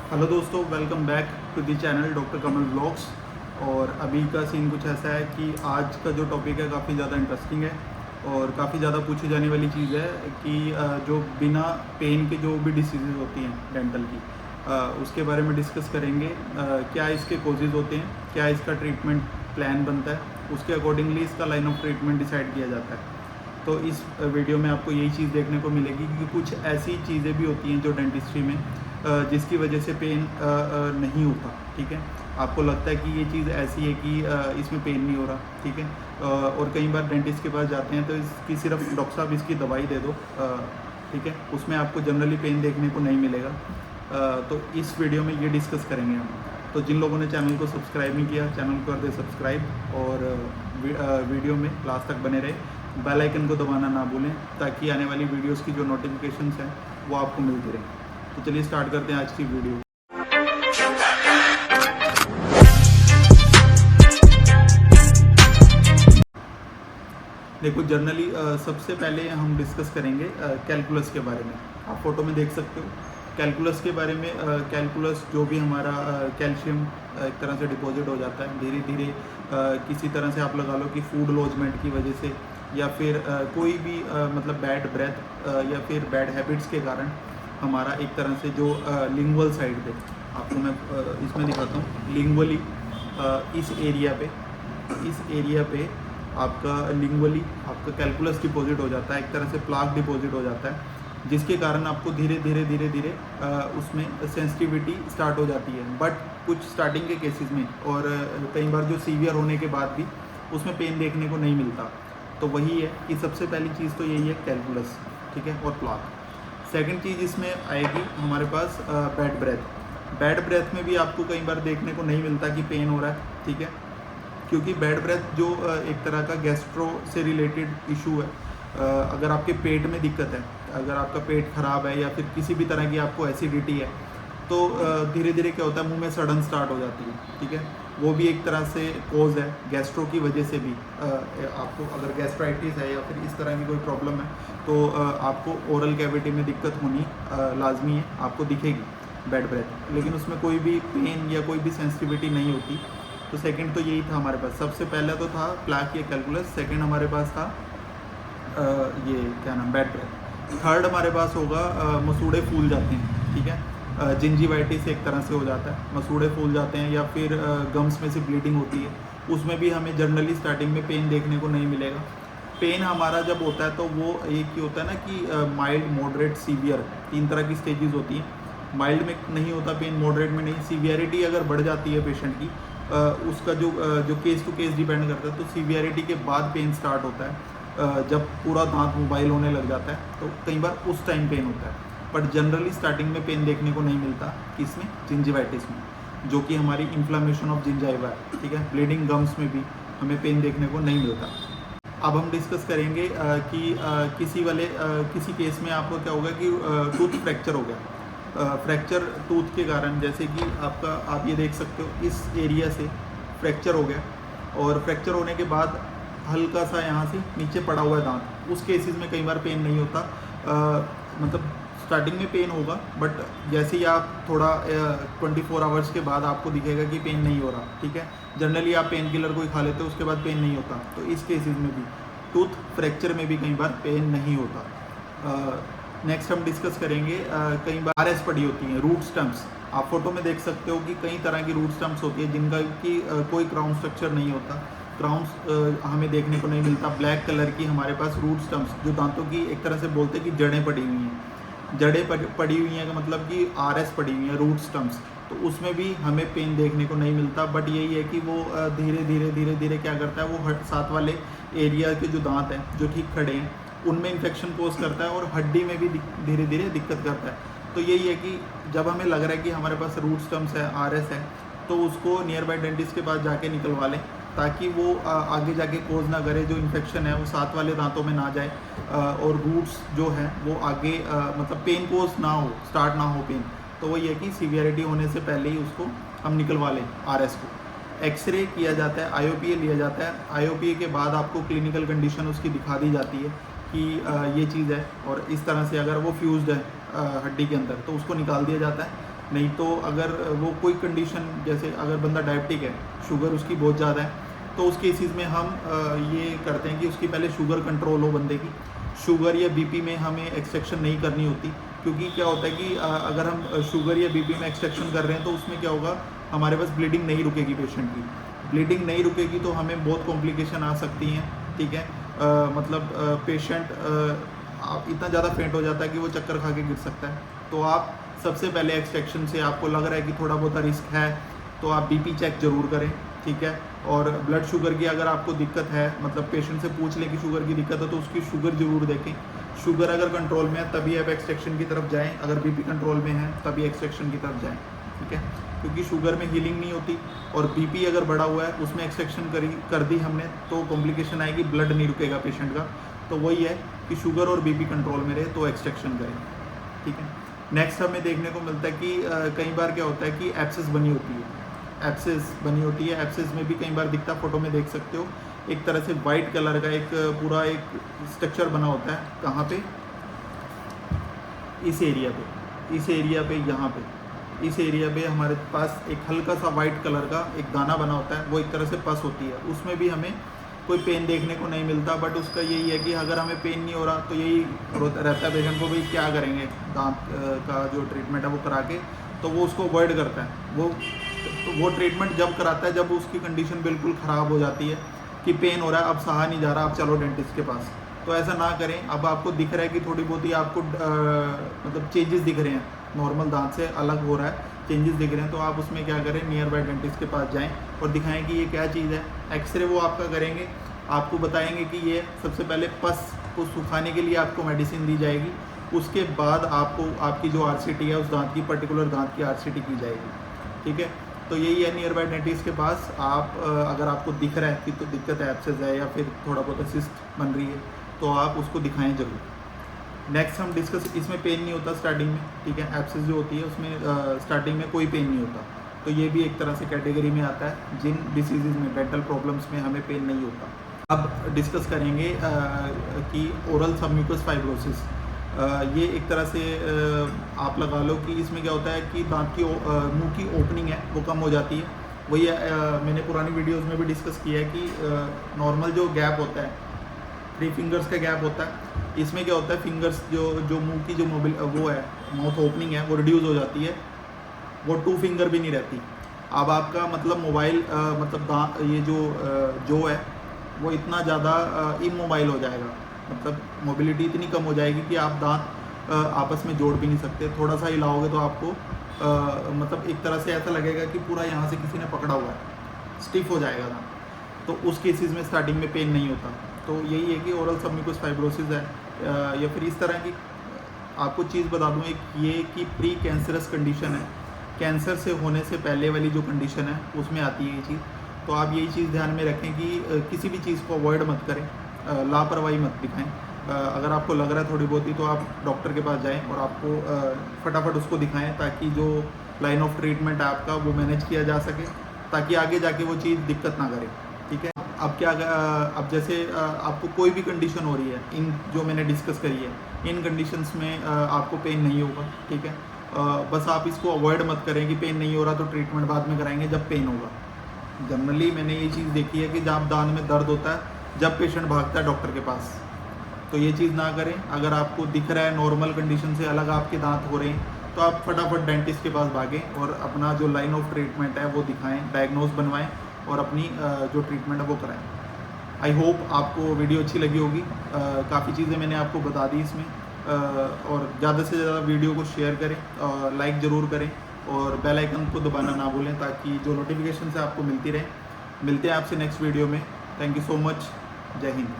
Hello दोस्तों, welcome back to the channel doctor Kamal blogs. और अभी का सीन कुछ ऐसा है कि आज का जो टॉपिक है काफ़ी ज़्यादा इंटरेस्टिंग है और काफ़ी ज़्यादा पूछी जाने वाली चीज़ है कि जो बिना पेन के जो भी डिसीज़ होती हैं डेंटल की, उसके बारे में डिस्कस करेंगे। क्या इसके कोजेज़ होते हैं, क्या इसका ट्रीटमेंट प्लान बनता है, उसके अकॉर्डिंगली इसका लाइन ऑफ ट्रीटमेंट डिसाइड किया जाता है। तो इस वीडियो में आपको यही चीज़ देखने को मिलेगी कि कुछ ऐसी चीज़ें भी होती हैं जो डेंटिस्ट्री में जिसकी वजह से पेन नहीं होता। ठीक है, आपको लगता है कि ये चीज़ ऐसी है कि इसमें पेन नहीं हो रहा। ठीक है, और कई बार डेंटिस्ट के पास जाते हैं तो इसकी सिर्फ डॉक्टर साहब इसकी दवाई दे दो, ठीक है, उसमें आपको जनरली पेन देखने को नहीं मिलेगा। तो इस वीडियो में ये डिस्कस करेंगे हम। तो जिन लोगों ने चैनल को सब्सक्राइब नहीं किया, चैनल को कर दे सब्सक्राइब और वीडियो में लास्ट तक बने रहे। बेल आइकन को दबाना ना भूलें ताकि आने वाली वीडियोस की जो नोटिफिकेशंस हैं वो आपको मिलती रहे। तो चलिए स्टार्ट करते हैं आज की वीडियो। देखो, जनरली सबसे पहले हम डिस्कस करेंगे कैलकुलस के बारे में। आप फोटो में देख सकते हो कैलकुलस के बारे में। कैलकुलस जो भी हमारा कैल्शियम एक तरह से डिपॉजिट हो जाता है धीरे धीरे, किसी तरह से आप लगा लो कि फूड लॉजमेंट की वजह से या फिर कोई भी मतलब बैड ब्रेथ या फिर बैड हैबिट्स के कारण हमारा एक तरह से जो लिंगुअल साइड पे, आपको मैं इसमें दिखाता हूँ लिंगुअली, इस एरिया पे आपका लिंगुअली आपका कैलकुलस डिपॉजिट हो जाता है, एक तरह से प्लाक डिपॉजिट हो जाता है, जिसके कारण आपको धीरे धीरे उसमें सेंसिटिविटी स्टार्ट हो जाती है। बट कुछ स्टार्टिंग के केसेस में और कई बार जो सीवियर होने के बाद भी उसमें पेन देखने को नहीं मिलता। तो वही है कि सबसे पहली चीज़ तो यही है कैलकुलस, ठीक है, और प्लाक। सेकंड चीज़ इसमें आएगी हमारे पास बैड ब्रेथ। बैड ब्रेथ में भी आपको कई बार देखने को नहीं मिलता कि पेन हो रहा है, ठीक है, क्योंकि बैड ब्रेथ जो एक तरह का गैस्ट्रो से रिलेटेड इशू है। अगर आपके पेट में दिक्कत है, अगर आपका पेट ख़राब है या फिर किसी भी तरह की आपको एसिडिटी है, तो धीरे धीरे क्या होता है मुंह में सड़न स्टार्ट हो जाती है। ठीक है, वो भी एक तरह से कोज है गैस्ट्रो की वजह से भी। आपको अगर गैस्ट्राइटिस है या फिर इस तरह की कोई प्रॉब्लम है तो आपको ओरल कैविटी में दिक्कत होनी लाजमी है, आपको दिखेगी बैड ब्रेथ, लेकिन उसमें कोई भी पेन या कोई भी सेंसिटिविटी नहीं होती। तो सेकंड तो यही था हमारे पास। सबसे पहले तो था प्लाक या कैलकुलस, सेकंड हमारे पास था ये क्या नाम, बैड ब्रेथ। थर्ड हमारे पास होगा मसूड़े फूल जाते हैं। ठीक है, जिंजीवाइटिस एक तरह से हो जाता है, मसूड़े फूल जाते हैं या फिर गम्स में से ब्लीडिंग होती है, उसमें भी हमें जनरली स्टार्टिंग में पेन देखने को नहीं मिलेगा। पेन हमारा जब होता है तो वो एक ही होता है ना कि माइल्ड, मॉडरेट, सीवियर, तीन तरह की स्टेजेस होती हैं। माइल्ड में नहीं होता पेन, मॉडरेट में नहीं। सीवियरिटी अगर बढ़ जाती है पेशेंट की, उसका जो केस टू केस डिपेंड करता है। तो सीवियरिटी के बाद पेन स्टार्ट होता है, जब पूरा दांत मोबाइल होने लग जाता है तो कई बार उस टाइम पेन होता है। बट जनरली स्टार्टिंग में पेन देखने को नहीं मिलता किसमें, जिंजिवाइटिस में, जो कि हमारी इन्फ्लामेशन ऑफ जिंजाइवा है। ठीक है, ब्लीडिंग गम्स में भी हमें पेन देखने को नहीं मिलता। अब हम डिस्कस करेंगे कि किसी केस में आपको क्या होगा कि टूथ फ्रैक्चर हो गया। फ्रैक्चर टूथ के कारण, जैसे कि आप ये देख सकते हो इस एरिया से फ्रैक्चर हो गया और फ्रैक्चर होने के बाद हल्का सा यहाँ से नीचे पड़ा हुआ है दांत, उस केसेस में कई बार पेन नहीं होता। मतलब स्टार्टिंग में पेन होगा, बट जैसे ही आप थोड़ा 24 आवर्स के बाद आपको दिखेगा कि पेन नहीं हो रहा। ठीक है, जनरली आप पेन किलर कोई खा लेते हो उसके बाद पेन नहीं होता। तो इस केसेस में भी, टूथ फ्रैक्चर में भी कई बार पेन नहीं होता। नेक्स्ट हम डिस्कस करेंगे कई बार आरएस पड़ी होती हैं, रूट स्टम्प्स। आप फोटो में देख सकते हो कि कई तरह की रूट स्टम्प्स होती है जिनका कि कोई क्राउन स्ट्रक्चर नहीं होता। क्राउन्स हमें देखने को नहीं मिलता। ब्लैक कलर की हमारे पास रूट स्टम्प्स, जो दांतों की एक तरह से बोलते हैं कि जड़ें पड़ी हुई हैं। पड़ी हुई हैं का मतलब कि आरएस पड़ी हुई हैं, रूट स्टम्प्स। तो उसमें भी हमें पेन देखने को नहीं मिलता। बट यही है कि वो धीरे धीरे क्या करता है, वो साथ वाले एरिया के जो दांत हैं जो ठीक खड़े हैं उनमें इन्फेक्शन कोज करता है और हड्डी में भी धीरे धीरे दिक्कत करता है। तो यही है कि जब हमें लग रहा है कि हमारे पास रूट स्टम्प्स है, आरएस है, तो उसको नियर बाय डेंटिस्ट के पास जाके निकलवा लें, ताकि वो आगे जाके कोज ना करे, जो इन्फेक्शन है वो साथ वाले दांतों में ना जाए और रूट्स जो है वो आगे मतलब पेन कोज ना हो, स्टार्ट ना हो पेन। तो वही है कि सीवियरिटी होने से पहले ही उसको हम निकलवा लें आरएस को। एक्सरे किया जाता है, आईओपीए लिया जाता है। आईओपीए के बाद आपको क्लिनिकल कंडीशन उसकी दिखा दी जाती है कि ये चीज़ है, और इस तरह से अगर वो फ्यूज्ड है हड्डी के अंदर तो उसको निकाल दिया जाता है। नहीं तो अगर वो कोई कंडीशन, जैसे अगर बंदा डायबिटिक है, शुगर उसकी बहुत ज़्यादा है, तो उस केसेस में हम ये करते हैं कि उसकी पहले शुगर कंट्रोल हो बंदे की। शुगर या बीपी में हमें एक्सट्रैक्शन नहीं करनी होती, क्योंकि क्या होता है कि अगर हम शुगर या बीपी में एक्सट्रैक्शन कर रहे हैं तो उसमें क्या होगा, हमारे पास ब्लीडिंग नहीं रुकेगी पेशेंट की। ब्लीडिंग नहीं रुकेगी तो हमें बहुत कॉम्प्लिकेशन आ सकती हैं, ठीक है। मतलब पेशेंट इतना ज़्यादा फेंट हो जाता है कि वो चक्कर खा के गिर सकता है। तो आप सबसे पहले एक्सट्रैक्शन से आपको लग रहा है कि थोड़ा बहुत रिस्क है, तो आप बीपी चेक ज़रूर करें, ठीक है। और ब्लड शुगर की अगर आपको दिक्कत है, मतलब पेशेंट से पूछ लें कि शुगर की दिक्कत है, तो उसकी शुगर ज़रूर देखें। शुगर अगर कंट्रोल में है तभी आप एक्सट्रैक्शन की तरफ जाएं, अगर बीपी कंट्रोल में है तभी एक्सट्रैक्शन की तरफ जाएं, ठीक है। क्योंकि शुगर में हीलिंग नहीं होती, और बीपी अगर बढ़ा हुआ है उसमें एक्सट्रैक्शन कर दी हमने तो कॉम्प्लिकेशन आएगी, ब्लड नहीं रुकेगा पेशेंट का। तो वही है कि शुगर और बीपी कंट्रोल में रहे तो एक्सट्रैक्शन करें, ठीक है। नेक्स्ट हमें देखने को मिलता है कि कई बार क्या होता है कि एब्सेस बनी होती है, एब्सेस में भी कई बार दिखता, फोटो में देख सकते हो, एक तरह से वाइट कलर का एक पूरा एक स्ट्रक्चर बना होता है। कहाँ पे? इस एरिया पे, यहाँ पे, इस एरिया पे हमारे पास एक हल्का सा वाइट कलर का एक दाना बना होता है, वो एक तरह से पस होती है। उसमें भी हमें कोई पेन देखने को नहीं मिलता, बट उसका यही है कि अगर हमें पेन नहीं हो रहा तो यही रहता है पेशेंट को, भाई क्या करेंगे, दांत का जो ट्रीटमेंट है वो करा के, तो वो उसको अवॉइड करता है। वो ट्रीटमेंट जब कराता है जब उसकी कंडीशन बिल्कुल ख़राब हो जाती है कि पेन हो रहा है, अब सहा नहीं जा रहा, अब चलो डेंटिस्ट के पास। तो ऐसा ना करें। अब आपको दिख रहा है कि थोड़ी बहुत ही आपको मतलब चेंजेस दिख रहे हैं, नॉर्मल दांत से अलग हो रहा है, चेंजेस दिख रहे हैं, तो आप उसमें क्या करें, नियर बाय डेंटिस्ट के पास जाएं और दिखाएं कि ये क्या चीज़ है। एक्सरे वो आपका करेंगे, आपको बताएंगे कि ये सबसे पहले पस को सुखाने के लिए आपको मेडिसिन दी जाएगी, उसके बाद आपको आपकी जो आरसीटी है उस दांत की, पर्टिकुलर दांत की आरसीटी की जाएगी, ठीक है। तो यही है, नियर बाय डेंटिस्ट के पास आप अगर आपको दिख रहा है कि तो दिक्कत है, एब्सेस है या फिर थोड़ा बहुत सिस्ट बन रही है, तो आप उसको दिखाएं जरूर। नेक्स्ट हम डिस्कस, इसमें पेन नहीं होता स्टार्टिंग में, ठीक है। एब्सेस जो होती है उसमें स्टार्टिंग में कोई पेन नहीं होता, तो ये भी एक तरह से कैटेगरी में आता है जिन डिसीज़ में, डेंटल प्रॉब्लम्स में हमें पेन नहीं होता। अब डिस्कस करेंगे कि ओरल सबम्यूकस फाइब्रोसिस, ये एक तरह से आप लगा लो कि इसमें क्या होता है कि दांत की मुंह की ओपनिंग है वो कम हो जाती है। वही मैंने पुरानी वीडियोस में भी डिस्कस किया है कि नॉर्मल जो गैप होता है, 3 फिंगर्स का गैप होता है, इसमें क्या होता है, फिंगर्स जो मुंह की जो वो है, माउथ ओपनिंग है वो रिड्यूस हो जाती है, वो 2 फिंगर भी नहीं रहती। अब आपका मतलब मोबाइल मतलब दांत ये जो है वो इतना ज़्यादा इमोबाइल हो जाएगा, मतलब मोबिलिटी इतनी कम हो जाएगी कि आप दांत आपस में जोड़ भी नहीं सकते। थोड़ा सा हिलाओगे तो आपको मतलब एक तरह से ऐसा लगेगा कि पूरा यहाँ से किसी ने पकड़ा हुआ है, स्टिफ हो जाएगा दांत। तो उस केसेस में स्टार्टिंग में पेन नहीं होता। तो यही है कि ओरल सबम्यूकस फाइब्रोसिस है, या फिर इस तरह की आपको चीज़ बता दूँ एक ये कि प्री कैंसरस कंडीशन है, कैंसर से होने से पहले वाली जो कंडीशन है उसमें आती है ये चीज़। तो आप यही चीज़ ध्यान में रखें कि किसी भी चीज़ को अवॉइड मत करें, लापरवाही मत दिखाएं। अगर आपको लग रहा है थोड़ी बहुत ही, तो आप डॉक्टर के पास जाएं और आपको फटाफट उसको दिखाएं, ताकि जो लाइन ऑफ ट्रीटमेंट है आपका वो मैनेज किया जा सके, ताकि आगे जाके वो चीज़ दिक्कत ना करे, ठीक है। अब क्या, अब जैसे आपको कोई भी कंडीशन हो रही है, इन जो मैंने डिस्कस करी है, इन कंडीशंस में आपको पेन नहीं होगा, ठीक है। बस आप इसको अवॉइड मत करें कि पेन नहीं हो रहा तो ट्रीटमेंट बाद में कराएंगे जब पेन होगा। जनरली मैंने ये चीज़ देखी है कि जब दांत में दर्द होता है, जब पेशेंट भागता है डॉक्टर के पास, तो ये चीज़ ना करें। अगर आपको दिख रहा है नॉर्मल कंडीशन से अलग आपके दांत हो रहे हैं, तो आप फटाफट डेंटिस्ट के पास भागें और अपना जो लाइन ऑफ ट्रीटमेंट है वो दिखाएं, डायग्नोज बनवाएं और अपनी जो ट्रीटमेंट है वो कराएं। आई होप आपको वीडियो अच्छी लगी होगी। काफ़ी चीज़ें मैंने आपको बता दी इसमें, और ज़्यादा से ज़्यादा वीडियो को शेयर करें, लाइक ज़रूर करें और बेल आइकन को दबाना ना भूलें, ताकि जो नोटिफिकेशन है आपको मिलती रहे। मिलते हैं आपसे नेक्स्ट वीडियो में। Thank you so much. जय हिंद।